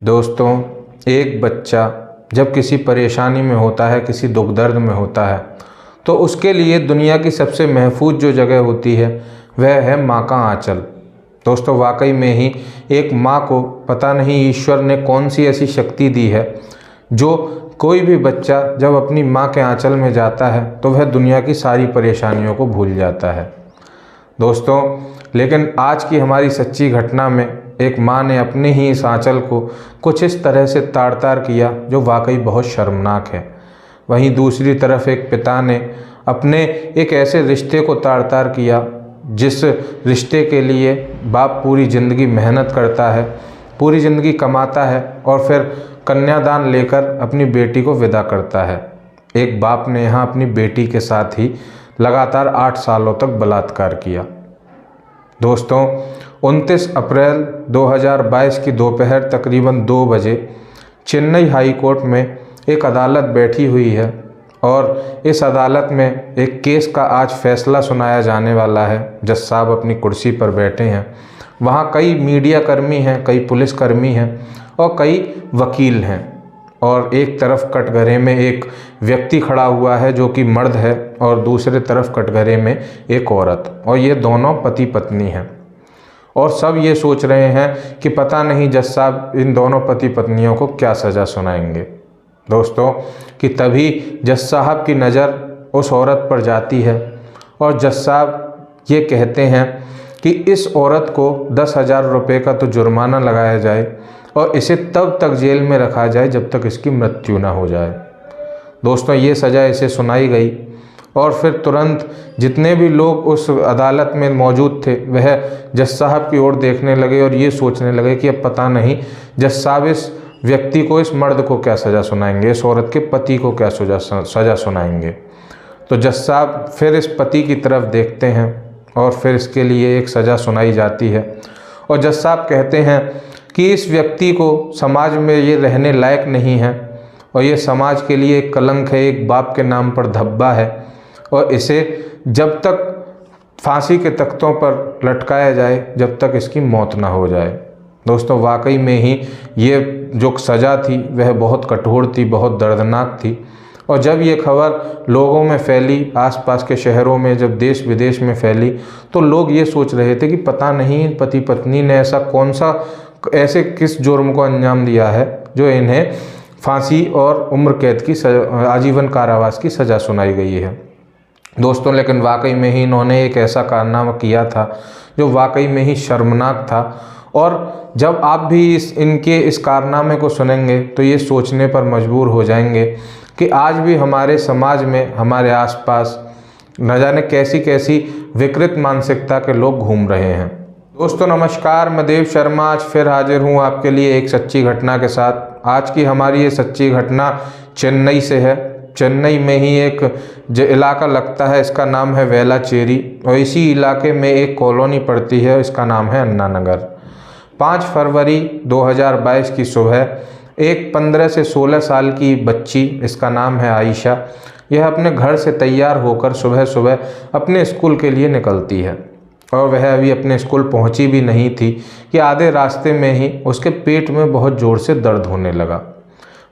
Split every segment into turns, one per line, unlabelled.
दोस्तों, एक बच्चा जब किसी परेशानी में होता है, किसी दुख दर्द में होता है, तो उसके लिए दुनिया की सबसे महफूज जो जगह होती है वह है माँ का आंचल। दोस्तों, वाकई में ही एक माँ को पता नहीं ईश्वर ने कौन सी ऐसी शक्ति दी है जो कोई भी बच्चा जब अपनी माँ के आंचल में जाता है तो वह दुनिया की सारी परेशानियों को भूल जाता है। दोस्तों, लेकिन आज की हमारी सच्ची घटना में एक माँ ने अपने ही इस आंचल को कुछ इस तरह से तार तार किया जो वाकई बहुत शर्मनाक है। वहीं दूसरी तरफ एक पिता ने अपने एक ऐसे रिश्ते को तार तार किया जिस रिश्ते के लिए बाप पूरी ज़िंदगी मेहनत करता है, पूरी ज़िंदगी कमाता है और फिर कन्यादान लेकर अपनी बेटी को विदा करता है। एक बाप ने यहाँ अपनी बेटी के साथ ही लगातार 8 सालों तक बलात्कार किया। दोस्तों, 29 अप्रैल 2022 की दोपहर तकरीबन 2 बजे चेन्नई हाई कोर्ट में एक अदालत बैठी हुई है और इस अदालत में एक केस का आज फैसला सुनाया जाने वाला है। जज साहब अपनी कुर्सी पर बैठे हैं। वहाँ कई मीडिया कर्मी हैं, कई पुलिसकर्मी हैं और कई वकील हैं और एक तरफ कटघरे में एक व्यक्ति खड़ा हुआ है जो कि मर्द है और दूसरे तरफ कटघरे में एक औरत, और ये दोनों पति पत्नी हैं। और सब ये सोच रहे हैं कि पता नहीं जज साहब इन दोनों पति पत्नियों को क्या सज़ा सुनाएंगे। दोस्तों, कि तभी जज साहब की नज़र उस औरत पर जाती है और जज साहब ये कहते हैं कि इस औरत को 10,000 रुपये का तो जुर्माना लगाया जाए और इसे तब तक जेल में रखा जाए जब तक इसकी मृत्यु ना हो जाए। दोस्तों, ये सज़ा इसे सुनाई गई और फिर तुरंत जितने भी लोग उस अदालत में मौजूद थे वह जज साहब की ओर देखने लगे और ये सोचने लगे कि अब पता नहीं जज साहब इस व्यक्ति को, इस मर्द को क्या सज़ा सुनाएंगे, इस औरत के पति को क्या सज़ा सुनाएंगे। तो जज साहब फिर इस पति की तरफ देखते हैं और फिर इसके लिए एक सज़ा सुनाई जाती है और जज साहब कहते हैं कि इस व्यक्ति को समाज में ये रहने लायक नहीं है और ये समाज के लिए एक कलंक है, एक बाप के नाम पर धब्बा है और इसे जब तक फांसी के तख्तों पर लटकाया जाए जब तक इसकी मौत ना हो जाए। दोस्तों, वाकई में ही ये जो सज़ा थी वह बहुत कठोर थी, बहुत दर्दनाक थी। और जब ये खबर लोगों में फैली, आसपास के शहरों में, जब देश विदेश में फैली, तो लोग ये सोच रहे थे कि पता नहीं पति पत्नी ने ऐसे किस जुर्म को अंजाम दिया है जो इन्हें फांसी और उम्र कैद की आजीवन कारावास की सज़ा सुनाई गई है। दोस्तों, लेकिन वाकई में ही इन्होंने एक ऐसा कारनामा किया था जो वाकई में ही शर्मनाक था। और जब आप भी इनके इस कारनामे को सुनेंगे तो ये सोचने पर मजबूर हो जाएंगे कि आज भी हमारे समाज में, हमारे आसपास न जाने कैसी कैसी विकृत मानसिकता के लोग घूम रहे हैं। दोस्तों नमस्कार, मैं देव शर्मा आज फिर हाजिर हूँ आपके लिए एक सच्ची घटना के साथ। आज की हमारी ये सच्ची घटना चेन्नई से है। चेन्नई में ही एक जो इलाका लगता है इसका नाम है वेलाचेरी और इसी इलाके में एक कॉलोनी पड़ती है, इसका नाम है अन्ना नगर। 5 फरवरी 2022 की सुबह एक 15 से 16 साल की बच्ची, इसका नाम है आयशा, यह अपने घर से तैयार होकर सुबह सुबह अपने स्कूल के लिए निकलती है और वह अभी अपने स्कूल पहुंची भी नहीं थी कि आधे रास्ते में ही उसके पेट में बहुत ज़ोर से दर्द होने लगा।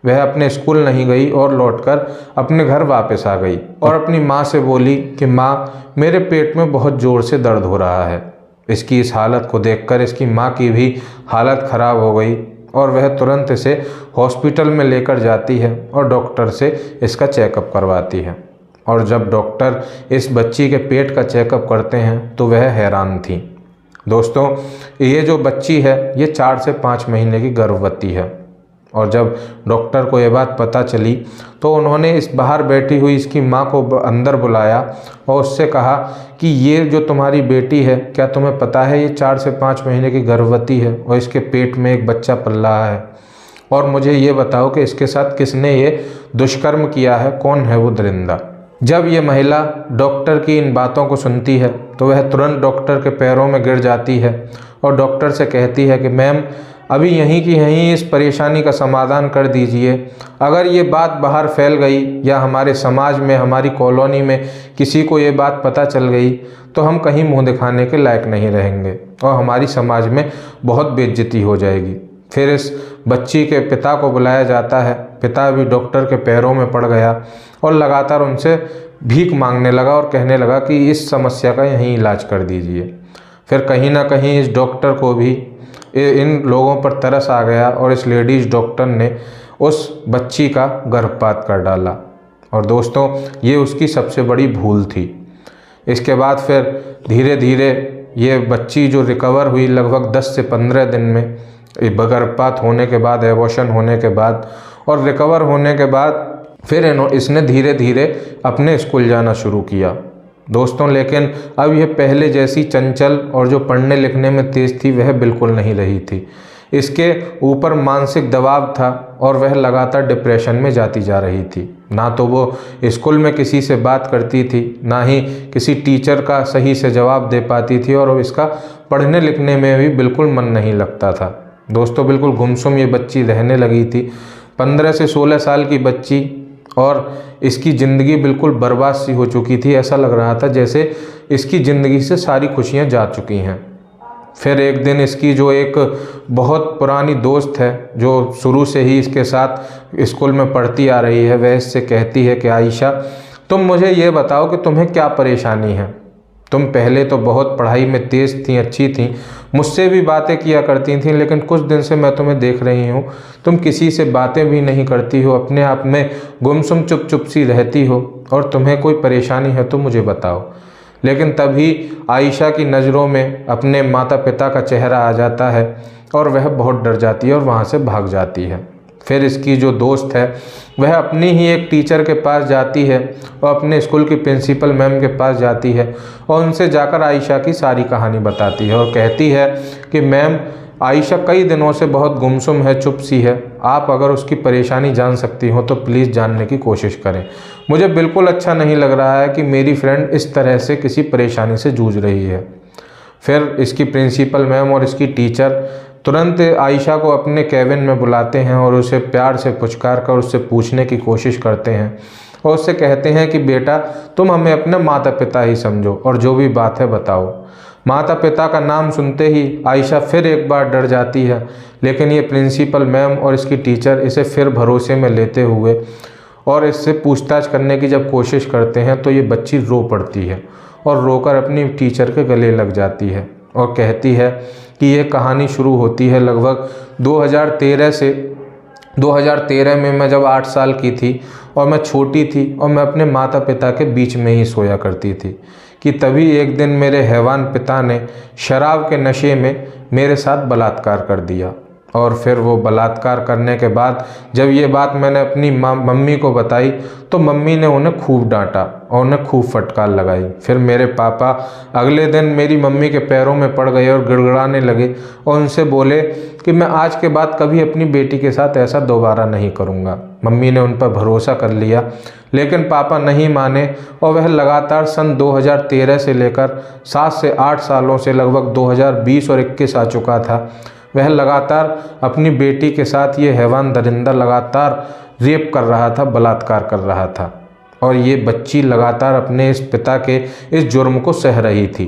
वह अपने स्कूल नहीं गई और लौटकर अपने घर वापस आ गई और अपनी माँ से बोली कि माँ, मेरे पेट में बहुत ज़ोर से दर्द हो रहा है। इसकी इस हालत को देखकर इसकी माँ की भी हालत ख़राब हो गई और वह तुरंत इसे हॉस्पिटल में लेकर जाती है और डॉक्टर से इसका चेकअप करवाती है। और जब डॉक्टर इस बच्ची के पेट का चेकअप करते हैं तो वह हैरान थी। दोस्तों, ये जो बच्ची है ये 4 से 5 महीने की गर्भवती है और जब डॉक्टर को ये बात पता चली तो उन्होंने इस बाहर बैठी हुई इसकी माँ को अंदर बुलाया और उससे कहा कि ये जो तुम्हारी बेटी है, क्या तुम्हें पता है ये 4 से 5 महीने की गर्भवती है और इसके पेट में एक बच्चा पल रहा है, और मुझे ये बताओ कि इसके साथ किसने ये दुष्कर्म किया है, कौन है वो दरिंदा। जब ये महिला डॉक्टर की इन बातों को सुनती है तो वह तुरंत डॉक्टर के पैरों में गिर जाती है और डॉक्टर से कहती है कि मैम, अभी यहीं की यहीं इस परेशानी का समाधान कर दीजिए। अगर ये बात बाहर फैल गई या हमारे समाज में, हमारी कॉलोनी में किसी को ये बात पता चल गई तो हम कहीं मुंह दिखाने के लायक नहीं रहेंगे और हमारी समाज में बहुत बेइज्जती हो जाएगी। फिर इस बच्ची के पिता को बुलाया जाता है। पिता भी डॉक्टर के पैरों में पड़ गया और लगातार उनसे भीख मांगने लगा और कहने लगा कि इस समस्या का यहीं इलाज कर दीजिए। फिर कहीं ना कहीं इस डॉक्टर को भी इन लोगों पर तरस आ गया और इस लेडीज़ डॉक्टर ने उस बच्ची का गर्भपात कर डाला। और दोस्तों, ये उसकी सबसे बड़ी भूल थी। इसके बाद फिर धीरे धीरे ये बच्ची जो रिकवर हुई लगभग 10 से 15 दिन में, गर्भपात होने के बाद, एबॉर्शन होने के बाद और रिकवर होने के बाद फिर इसने धीरे धीरे अपने स्कूल जाना शुरू किया दोस्तों। लेकिन अब यह पहले जैसी चंचल और जो पढ़ने लिखने में तेज़ थी वह बिल्कुल नहीं रही थी। इसके ऊपर मानसिक दबाव था और वह लगातार डिप्रेशन में जाती जा रही थी। ना तो वो स्कूल में किसी से बात करती थी, ना ही किसी टीचर का सही से जवाब दे पाती थी और इसका पढ़ने लिखने में भी बिल्कुल मन नहीं लगता था दोस्तों। बिल्कुल गुमसुम ये बच्ची रहने लगी थी। 15 से 16 साल की बच्ची, और इसकी ज़िंदगी बिल्कुल बर्बाद सी हो चुकी थी। ऐसा लग रहा था जैसे इसकी ज़िंदगी से सारी खुशियाँ जा चुकी हैं। फिर एक दिन इसकी जो एक बहुत पुरानी दोस्त है, जो शुरू से ही इसके साथ स्कूल में पढ़ती आ रही है, वह इससे कहती है कि आयशा, तुम मुझे ये बताओ कि तुम्हें क्या परेशानी है। तुम पहले तो बहुत पढ़ाई में तेज़ थी, अच्छी थी, मुझसे भी बातें किया करती थी, लेकिन कुछ दिन से मैं तुम्हें देख रही हूँ तुम किसी से बातें भी नहीं करती हो, अपने आप में गुमसुम चुप चुप सी रहती हो, और तुम्हें कोई परेशानी है तो मुझे बताओ। लेकिन तभी आयशा की नज़रों में अपने माता पिता का चेहरा आ जाता है और वह बहुत डर जाती है और वहाँ से भाग जाती है। फिर इसकी जो दोस्त है वह अपनी ही एक टीचर के पास जाती है और अपने स्कूल की प्रिंसिपल मैम के पास जाती है और उनसे जाकर आयशा की सारी कहानी बताती है और कहती है कि मैम, आयशा कई दिनों से बहुत गुमसुम है, चुप सी है। आप अगर उसकी परेशानी जान सकती हो तो प्लीज़ जानने की कोशिश करें। मुझे बिल्कुल अच्छा नहीं लग रहा है कि मेरी फ्रेंड इस तरह से किसी परेशानी से जूझ रही है। फिर इसकी प्रिंसिपल मैम और इसकी टीचर तुरंत आयशा को अपने केबिन में बुलाते हैं और उसे प्यार से पुचकार कर उससे पूछने की कोशिश करते हैं और उससे कहते हैं कि बेटा, तुम हमें अपने माता पिता ही समझो और जो भी बात है बताओ। माता पिता का नाम सुनते ही आयशा फिर एक बार डर जाती है, लेकिन ये प्रिंसिपल मैम और इसकी टीचर इसे फिर भरोसे में लेते हुए और इससे पूछताछ करने की जब कोशिश करते हैं तो ये बच्ची रो पड़ती है और रोकर अपनी टीचर के गले लग जाती है और कहती है कि ये कहानी शुरू होती है लगभग 2013 से। 2013 में मैं जब 8 साल की थी और मैं छोटी थी और मैं अपने माता पिता के बीच में ही सोया करती थी कि तभी एक दिन मेरे हैवान पिता ने शराब के नशे में मेरे साथ बलात्कार कर दिया। और फिर वो बलात्कार करने के बाद जब ये बात मैंने अपनी मम्मी को बताई तो मम्मी ने उन्हें खूब डांटा और उन्हें खूब फटकार लगाई। फिर मेरे पापा अगले दिन मेरी मम्मी के पैरों में पड़ गए और गिड़गिड़ाने लगे और उनसे बोले कि मैं आज के बाद कभी अपनी बेटी के साथ ऐसा दोबारा नहीं करूँगा। मम्मी ने उन पर भरोसा कर लिया, लेकिन पापा नहीं माने और वह लगातार सन 2013 से लेकर 7 से 8 सालों से लगभग 2020 और 21 आ चुका था, वह लगातार अपनी बेटी के साथ ये हैवान दरिंदा लगातार रेप कर रहा था, बलात्कार कर रहा था। और ये बच्ची लगातार अपने इस पिता के इस जुर्म को सह रही थी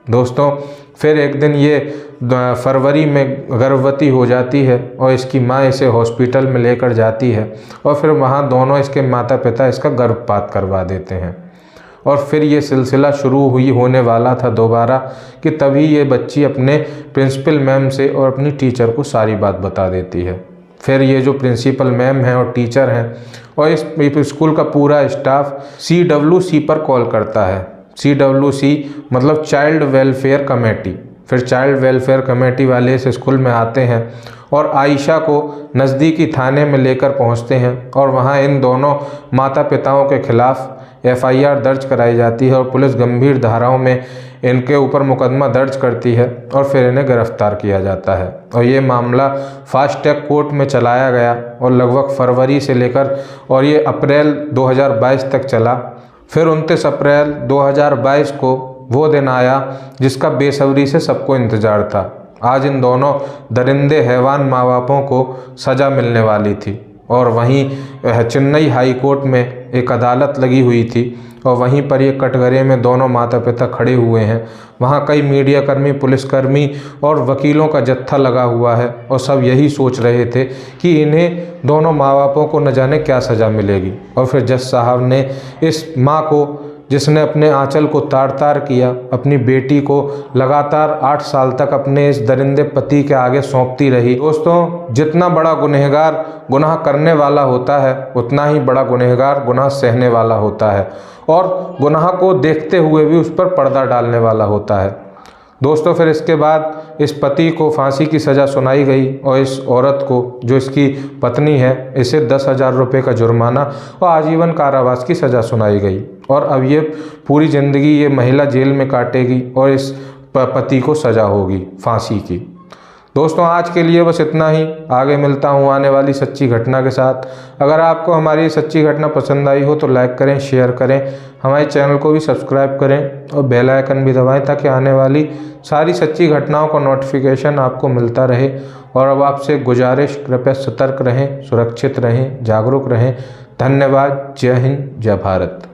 दोस्तों। फिर एक दिन ये फरवरी में गर्भवती हो जाती है और इसकी माँ इसे हॉस्पिटल में लेकर जाती है और फिर वहाँ दोनों इसके माता पिता इसका गर्भपात करवा देते हैं। और फिर ये सिलसिला शुरू होने वाला था दोबारा कि तभी ये बच्ची अपने प्रिंसिपल मैम से और अपनी टीचर को सारी बात बता देती है। फिर ये जो प्रिंसिपल मैम हैं और टीचर हैं और इस स्कूल का पूरा स्टाफ CWC पर कॉल करता है। CWC मतलब चाइल्ड वेलफेयर कमेटी। फिर चाइल्ड वेलफेयर कमेटी वाले इस स्कूल में आते हैं और आयशा को नज़दीकी थाने में लेकर पहुंचते हैं और वहां इन दोनों माता पिताओं के खिलाफ़ FIR दर्ज कराई जाती है और पुलिस गंभीर धाराओं में इनके ऊपर मुकदमा दर्ज करती है और फिर इन्हें गिरफ्तार किया जाता है। और ये मामला फास्ट ट्रैक कोर्ट में चलाया गया और लगभग फरवरी से लेकर और ये अप्रैल 2022 तक चला। फिर 29 अप्रैल 2022 को वो दिन आया जिसका बेसब्री से सबको इंतज़ार था। आज इन दोनों दरिंदे हैवान माँ बापों को सज़ा मिलने वाली थी। और वहीं चेन्नई हाई कोर्ट में एक अदालत लगी हुई थी और वहीं पर ये कटघरे में दोनों माता पिता खड़े हुए हैं। वहाँ कई मीडियाकर्मी, पुलिसकर्मी और वकीलों का जत्था लगा हुआ है और सब यही सोच रहे थे कि इन्हें दोनों माँ बापों को न जाने क्या सज़ा मिलेगी। और फिर जज साहब ने इस माँ को, जिसने अपने आंचल को तार तार किया, अपनी बेटी को लगातार 8 साल तक अपने इस दरिंदे पति के आगे सौंपती रही। दोस्तों, जितना बड़ा गुनहगार गुनाह करने वाला होता है, उतना ही बड़ा गुनहगार गुनाह सहने वाला होता है और गुनाह को देखते हुए भी उस पर पर्दा डालने वाला होता है। दोस्तों, फिर इसके बाद इस पति को फांसी की सज़ा सुनाई गई और इस औरत को, जो इसकी पत्नी है, इसे 10,000 रुपये का जुर्माना और आजीवन कारावास की सज़ा सुनाई गई। और अब ये पूरी ज़िंदगी ये महिला जेल में काटेगी और इस पति को सज़ा होगी फांसी की। दोस्तों, आज के लिए बस इतना ही। आगे मिलता हूँ आने वाली सच्ची घटना के साथ। अगर आपको हमारी सच्ची घटना पसंद आई हो तो लाइक करें, शेयर करें, हमारे चैनल को भी सब्सक्राइब करें और बेल आइकन भी दबाएं ताकि आने वाली सारी सच्ची घटनाओं का नोटिफिकेशन आपको मिलता रहे। और अब आपसे गुजारिश, कृपया सतर्क रहें, सुरक्षित रहें, जागरूक रहें। धन्यवाद। जय हिंद, जय भारत।